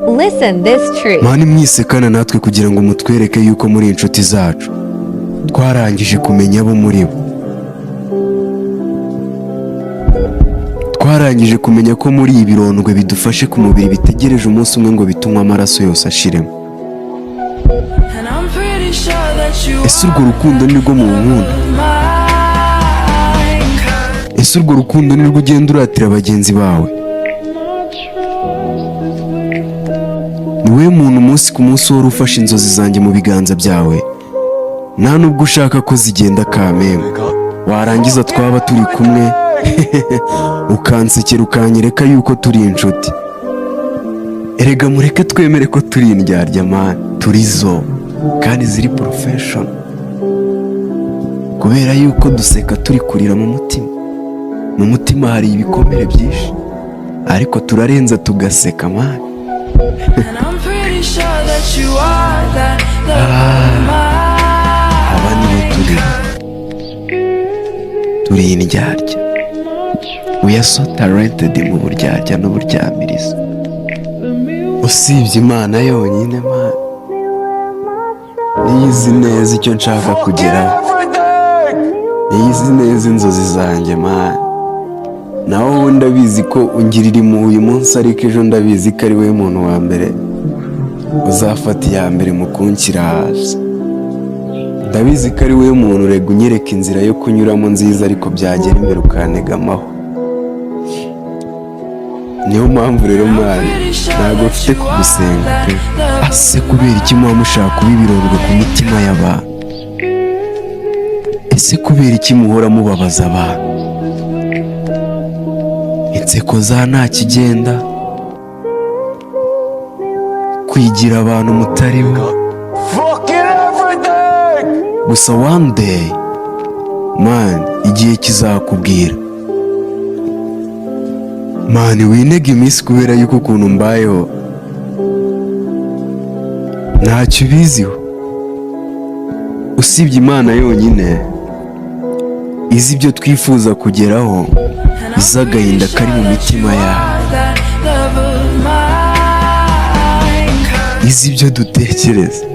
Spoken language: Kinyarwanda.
Listen this truth. Mani mwisekana natwe kugira ngo mutwereke yuko muri inshuti zacu. Twarangije kumenya abo muri bo. Twarangije kumenya ko muri ibirondwe bidufashe ku mubiri bitegereje umunsi umwe ngo bitumwe amaraso yose ashiremo. Ese urwo rukundo nirwo mu nkunda? Ese urwo rukundo nirwo ugenda uratira bagenzi bawe? Niwe muntu umunsi ku munsi wari ufashe inzozi zanjye mu biganza byawe, nta nubwo ushaka ko zigenda kameme. Warangiza twaba turi kumwe ukansekera ukanyereka yuko turi inshuti. Erega mureke twemere ko turi indyarya man, turi zo kandi ziri profession, kubera yuko duseka turi kurira mu mutima. Mu mutima hari ibikomere byinshi, ariko turarenza tugaseka man. Aba nibo turi indyarya. We are so talented mu buryarya n'uburyamiriza. Usibye Imana yonyine man, niyo izi neza icyo nshaka kugeraho, niyo izi neza inzozi zanjye man. Nawe wowe ndabizi ko ungirira impuhwe uyu munsi, ariko ejo ndabizi ko ari wowe muntu wa mbere uzafata iya mbere mu kunshyira hasi. Ndabizi ko ari wowe muntu urega unyereka inzira yo kunyuramo nziza, ariko byagera imbere ukantegamaho. Niyo mpamvu rero mwana, ntabwo mfite kugusenga pe. Ase kubera iki muba mushaka kuba ibirondwe ku mitima y'abantu? Ese kubera iki muhora mubabaza abantu? Inseko za nta kigenda, kwigira abantu mutari bo. Gusa one day man, igihe kizakubwira man. Winega iminsi kubera yuko ukuntu mbayeho ntacyo ubiziho. Usibye Imana yonyine izi ibyo twifuza kugeraho, izi agahinda kari mu mitima yawe, izi ibyo dutekereza.